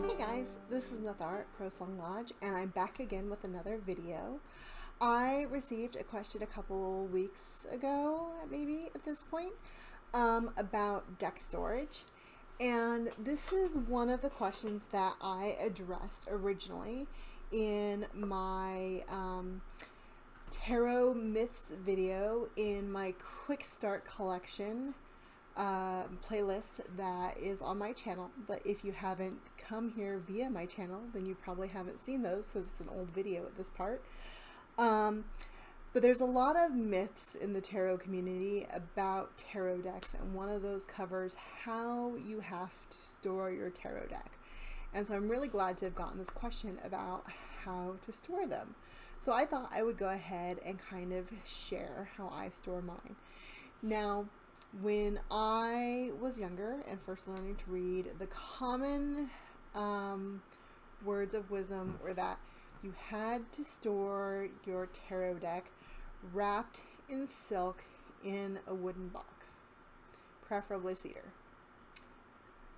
Hey guys, this is Nathar at CrowSong Lodge, and I'm back again with another video. I received a question a couple weeks ago, maybe at this point, about deck storage. And this is one of the questions that I addressed originally in my Tarot Myths video in my Quick Start collection playlist that is on my channel. But if you haven't come here via my channel, then you probably haven't seen those because it's an old video at this part. But there's a lot of myths in the tarot community about tarot decks, and one of those covers how you have to store your tarot deck. And so I'm really glad to have gotten this question about how to store them. So I thought I would go ahead and kind of share how I store mine. Now, when I was younger and first learning to read, the common words of wisdom were that you had to store your tarot deck wrapped in silk in a wooden box, preferably cedar.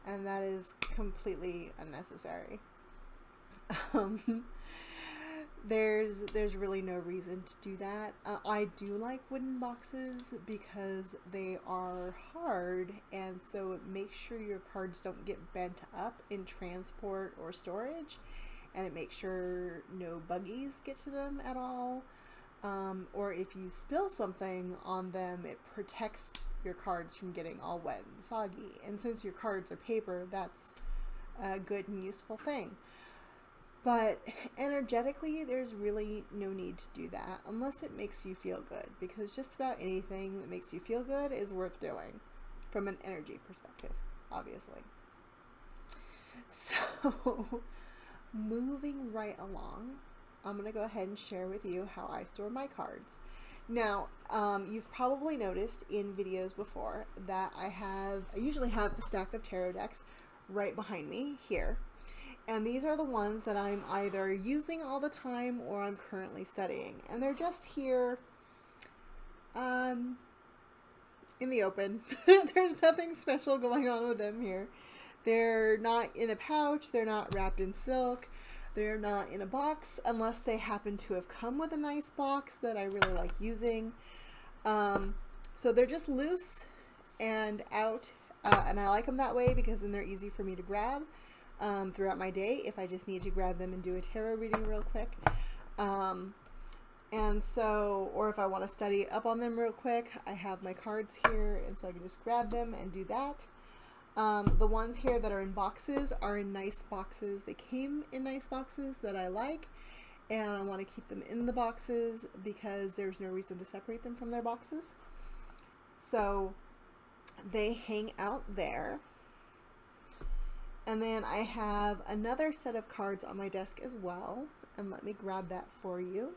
And that is completely unnecessary. There's really no reason to do that. I do like wooden boxes because they are hard, and so it makes sure your cards don't get bent up in transport or storage, and it makes sure no buggies get to them at all. Or if you spill something on them, it protects your cards from getting all wet and soggy. And since your cards are paper, that's a good and useful thing. But energetically, there's really no need to do that unless it makes you feel good, because just about anything that makes you feel good is worth doing from an energy perspective, obviously. So, moving right along, I'm going to go ahead and share with you how I store my cards. Now, you've probably noticed in videos before that I usually have a stack of tarot decks right behind me here. And these are the ones that I'm either using all the time or I'm currently studying. And they're just here in the open. There's nothing special going on with them here. They're not in a pouch. They're not wrapped in silk. They're not in a box unless they happen to have come with a nice box that I really like using. So they're just loose and out. And I like them that way because then they're easy for me to grab throughout my day if I just need to grab them and do a tarot reading real quick. And so, or if I want to study up on them real quick, I have my cards here, and so I can just grab them and do that. The ones here that are in boxes are in nice boxes. They came in nice boxes that I like, and I want to keep them in the boxes because there's no reason to separate them from their boxes. So they hang out there. And then I have another set of cards on my desk as well. And let me grab that for you.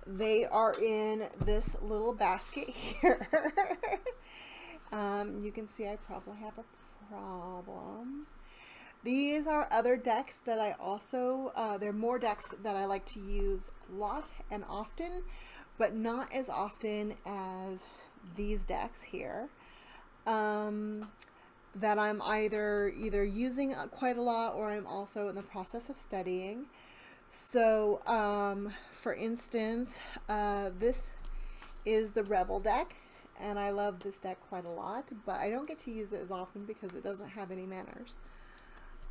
They are in this little basket here. You can see I probably have a problem. These are other decks that I also, they're more decks that I like to use a lot and often, but not as often as these decks here. That I'm either using quite a lot or I'm also in the process of studying. So, for instance, this is the Rebel deck, and I love this deck quite a lot, but I don't get to use it as often because it doesn't have any manners.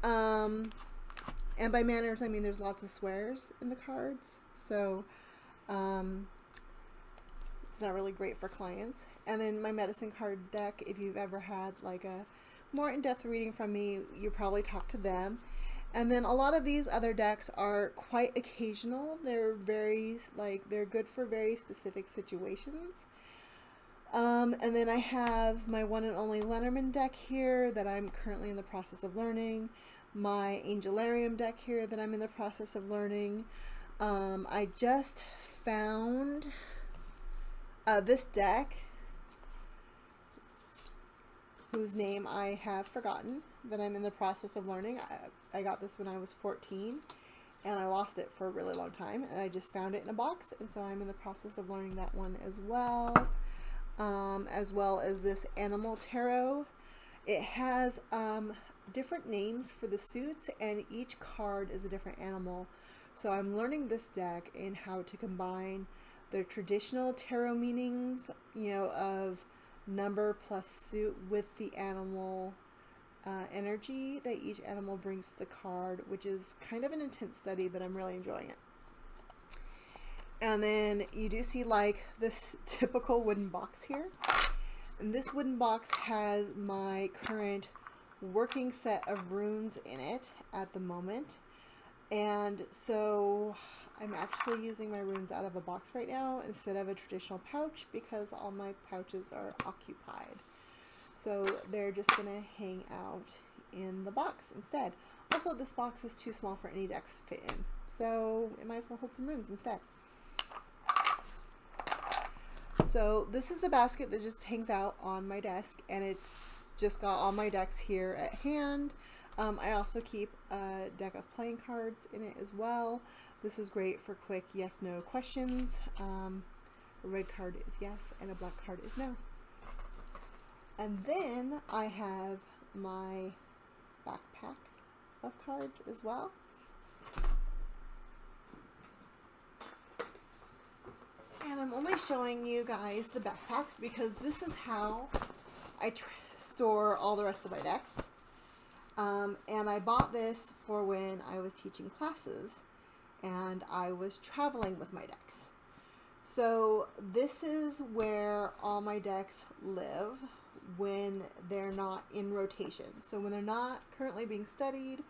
And by manners, I mean there's lots of swears in the cards, so, it's not really great for clients. And then my medicine card deck, if you've ever had like a more in-depth reading from me, you probably talk to them. And then a lot of these other decks are quite occasional. They're they're good for very specific situations. And then I have my one and only Lenormand deck here that I'm currently in the process of learning. My Angelarium deck here that I'm in the process of learning. I just found this deck, whose name I have forgotten, that I'm in the process of learning. I got this when I was 14, and I lost it for a really long time, and I just found it in a box, and so I'm in the process of learning that one as well. As well as this Animal Tarot It has different names for the suits, and each card is a different animal. So I'm learning this deck in how to combine the traditional tarot meanings, of number plus suit with the animal energy that each animal brings to the card, which is kind of an intense study, but I'm really enjoying it. And then you do see like this typical wooden box here. And this wooden box has my current working set of runes in it at the moment. And so I'm actually using my runes out of a box right now instead of a traditional pouch because all my pouches are occupied. So they're just going to hang out in the box instead. Also, this box is too small for any decks to fit in, so it might as well hold some runes instead. So this is the basket that just hangs out on my desk, and it's just got all my decks here at hand. I also keep a deck of playing cards in it as well. This is great for quick yes/no questions. A red card is yes, and a black card is no. And then I have my backpack of cards as well. And I'm only showing you guys the backpack because this is how I store all the rest of my decks. And I bought this for when I was teaching classes and I was traveling with my decks. So this is where all my decks live when they're not in rotation. So when they're not currently being studied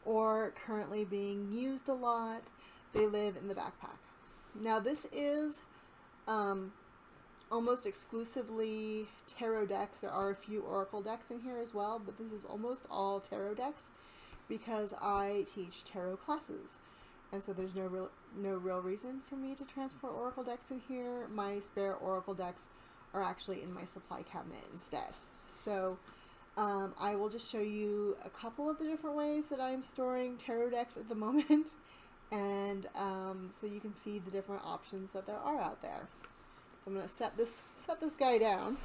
or currently being used a lot, they live in the backpack. Now this is almost exclusively tarot decks. There are a few oracle decks in here as well, but this is almost all tarot decks because I teach tarot classes. And so there's no real reason for me to transport oracle decks in here. My spare oracle decks are actually in my supply cabinet instead. So I will just show you a couple of the different ways that I'm storing tarot decks at the moment, and so you can see the different options that there are out there. So I'm going to set this guy down.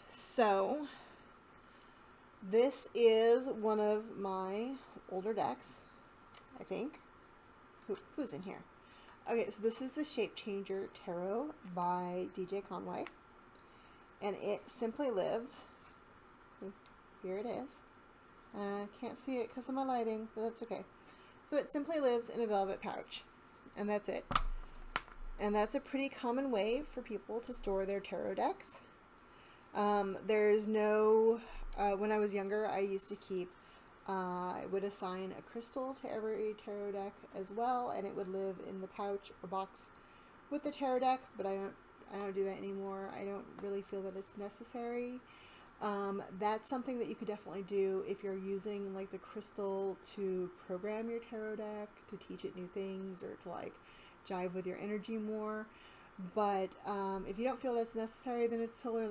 So this is one of my older decks, I think. Who's in here? Okay, so this is the Shape Changer Tarot by DJ Conway, and it simply lives. So here it is. Can't see it because of my lighting, but that's okay. So it simply lives in a velvet pouch, and that's it. And that's a pretty common way for people to store their tarot decks. There's no, when I was younger, I used to keep, I would assign a crystal to every tarot deck as well, and it would live in the pouch or box with the tarot deck, but I don't do that anymore. I don't really feel that it's necessary. That's something that you could definitely do if you're using like the crystal to program your tarot deck, to teach it new things, or to like jive with your energy more. But if you don't feel that's necessary, then it's totally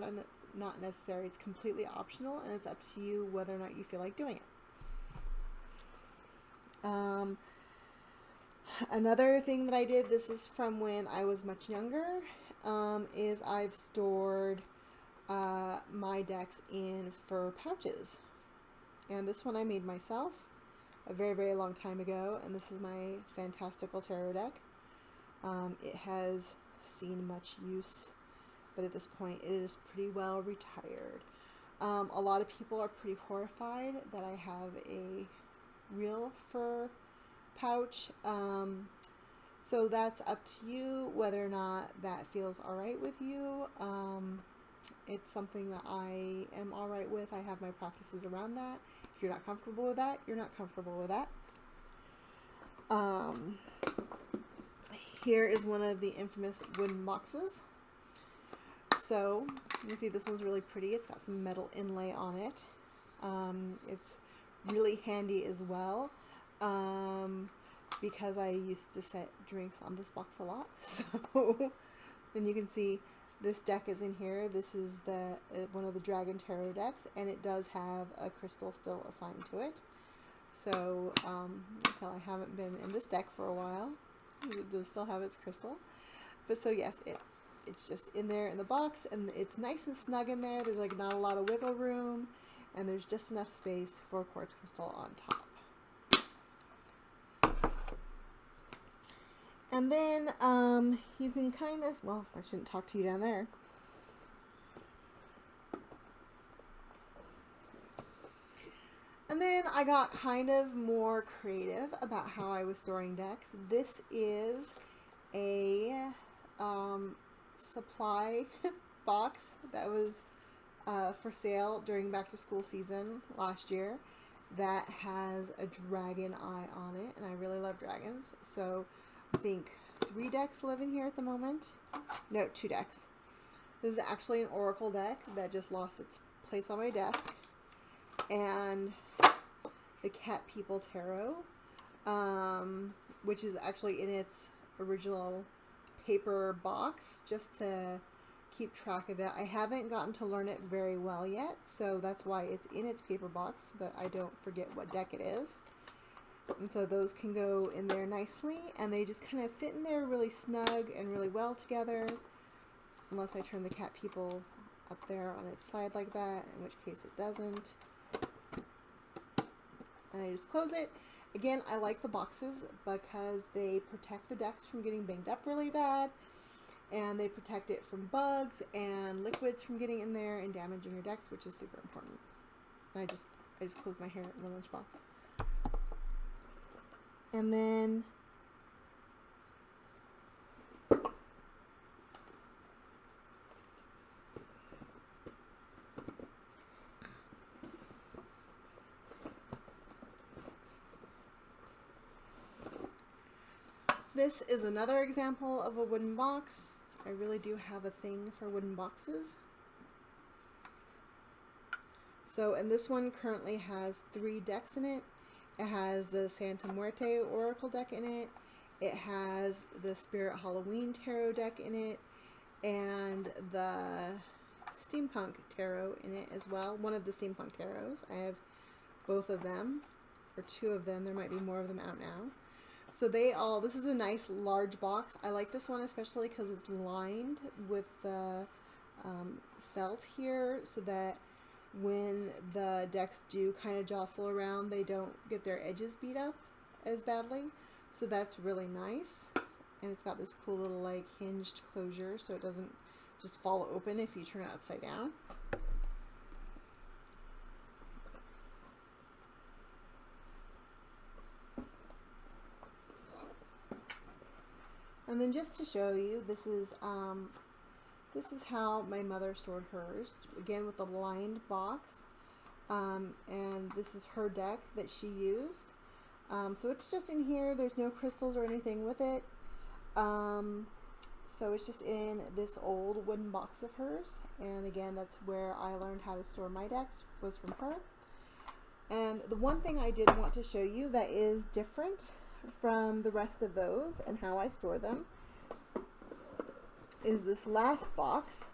not necessary. It's completely optional, and it's up to you whether or not you feel like doing it. Another thing that I did, this is from when I was much younger, is I've stored my decks in fur pouches. And this one I made myself a very, very long time ago, and this is my Fantastical Tarot deck. It has seen much use, but at this point it is pretty well retired. A lot of people are pretty horrified that I have a real fur pouch, so that's up to you whether or not that feels alright with you. It's something that I am alright with. I have my practices around that. If you're not comfortable with that, you're not comfortable with that. Here is one of the infamous wooden boxes. So you can see this one's really pretty. It's got some metal inlay on it. It's really handy as well, because I used to set drinks on this box a lot. So then you can see this deck is in here. This is the one of the Dragon Tarot decks, and it does have a crystal still assigned to it. So until I haven't been in this deck for a while, it does still have its crystal. But so yes, it's just in there in the box, and it's nice and snug in there. There's like not a lot of wiggle room, and there's just enough space for quartz crystal on top. And then you can kind of, well, I shouldn't talk to you down there. And then I got kind of more creative about how I was storing decks. This is a supply box that was for sale during back to school season last year that has a dragon eye on it, and I really love dragons. So I think 3 decks live in here at the moment. No, 2 decks. This is actually an oracle deck that just lost its place on my desk. And the Cat People Tarot, which is actually in its original paper box, just to keep track of it. I haven't gotten to learn it very well yet, so that's why it's in its paper box, so that I don't forget what deck it is. And so those can go in there nicely, and they just kind of fit in there really snug and really well together, unless I turn the Cat People up there on its side like that, in which case it doesn't. And I just close it. Again, I like the boxes because they protect the decks from getting banged up really bad, and they protect it from bugs and liquids from getting in there and damaging your decks, which is super important. And I just close my hair in the lunchbox. And then this is another example of a wooden box. I really do have a thing for wooden boxes. So, and this one currently has 3 decks in it. It has the Santa Muerte Oracle deck in it. It has the Spirit Halloween Tarot deck in it. And the Steampunk Tarot in it as well. One of the Steampunk Tarots. I have both of them, or 2 of them. There might be more of them out now. So this is a nice large box. I like this one especially because it's lined with the felt here, so that when the decks do kind of jostle around, they don't get their edges beat up as badly. So that's really nice. And it's got this cool little like hinged closure, so it doesn't just fall open if you turn it upside down. And then just to show you, this is how my mother stored hers, again with a lined box, and this is her deck that she used. So it's just in here, there's no crystals or anything with it, so it's just in this old wooden box of hers, and again that's where I learned how to store my decks, was from her. And the one thing I did want to show you that is different from the rest of those and how I store them is this last box.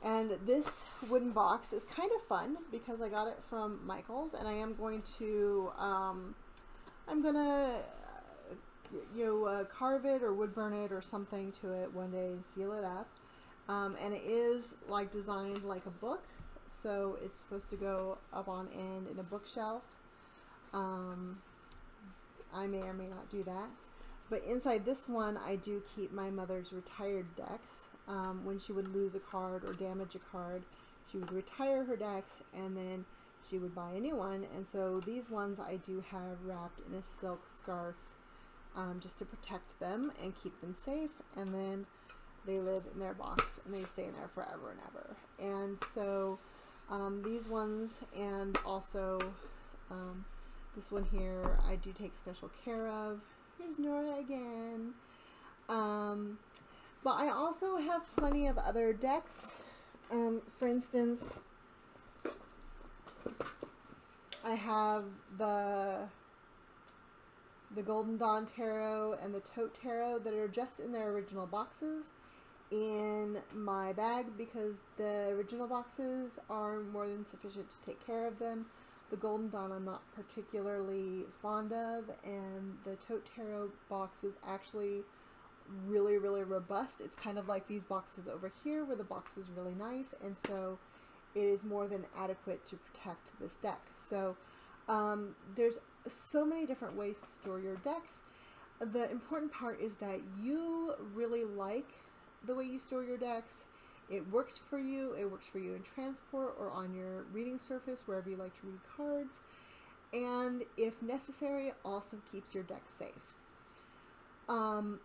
And this wooden box is kind of fun because I got it from Michael's, and I am going to carve it or wood burn it or something to it one day and seal it up. And it is like designed like a book, so it's supposed to go up on end in a bookshelf. I may or may not do that. But inside this one, I do keep my mother's retired decks. When she would lose a card or damage a card, she would retire her decks, and then she would buy a new one. And so these ones I do have wrapped in a silk scarf, just to protect them and keep them safe. And then they live in their box, and they stay in there forever and ever. And so these ones, and also this one here, I do take special care of. Here's Nora again. But I also have plenty of other decks. For instance, I have the Golden Dawn Tarot and the Tote Tarot that are just in their original boxes in my bag, because the original boxes are more than sufficient to take care of them. The Golden Dawn I'm not particularly fond of, and the Tote Tarot box is actually really, really robust. It's kind of like these boxes over here where the box is really nice, and so it is more than adequate to protect this deck. So there's so many different ways to store your decks. The important part is that you really like the way you store your decks. It works for you. It works for you in transport or on your reading surface, wherever you like to read cards. And if necessary, also keeps your deck safe.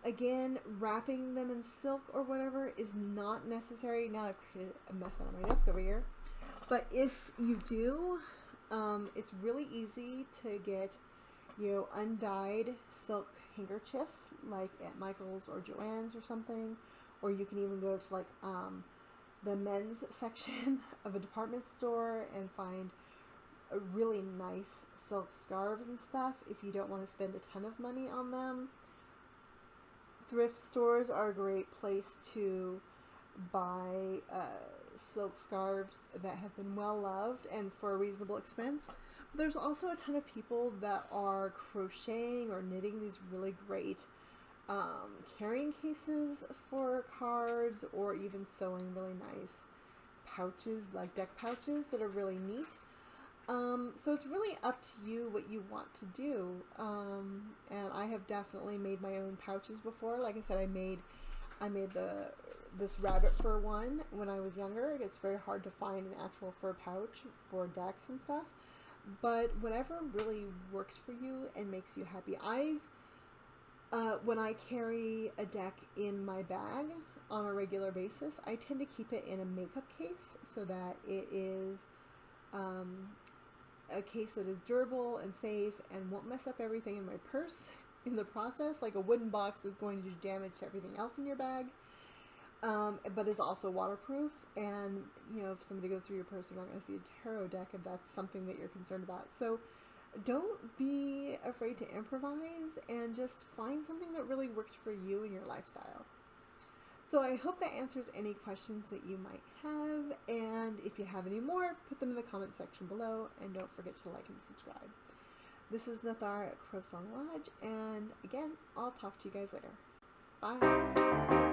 Again, wrapping them in silk or whatever is not necessary. Now I've created a mess out of my desk over here. But if you do, it's really easy to get, undyed silk handkerchiefs, like at Michael's or Joann's or something. Or you can even go to like the men's section of a department store and find a really nice silk scarves and stuff if you don't want to spend a ton of money on them. Thrift stores are a great place to buy silk scarves that have been well loved and for a reasonable expense. But there's also a ton of people that are crocheting or knitting these really great carrying cases for cards, or even sewing really nice pouches, like deck pouches that are really neat. So it's really up to you what you want to do. And I have definitely made my own pouches before. Like I said, I made this rabbit fur one when I was younger. It's very hard to find an actual fur pouch for decks and stuff. But whatever really works for you and makes you happy. When I carry a deck in my bag on a regular basis, I tend to keep it in a makeup case so that it is a case that is durable and safe and won't mess up everything in my purse in the process. Like a wooden box is going to do damage to everything else in your bag, but is also waterproof. And if somebody goes through your purse, they're not going to see a tarot deck if that's something that you're concerned about. So don't be afraid to improvise and just find something that really works for you and your lifestyle. So I hope that answers any questions that you might have, and if you have any more, put them in the comment section below, and don't forget to like and subscribe. This is Nathara at CrowSong Lodge, and again, I'll talk to you guys later. Bye!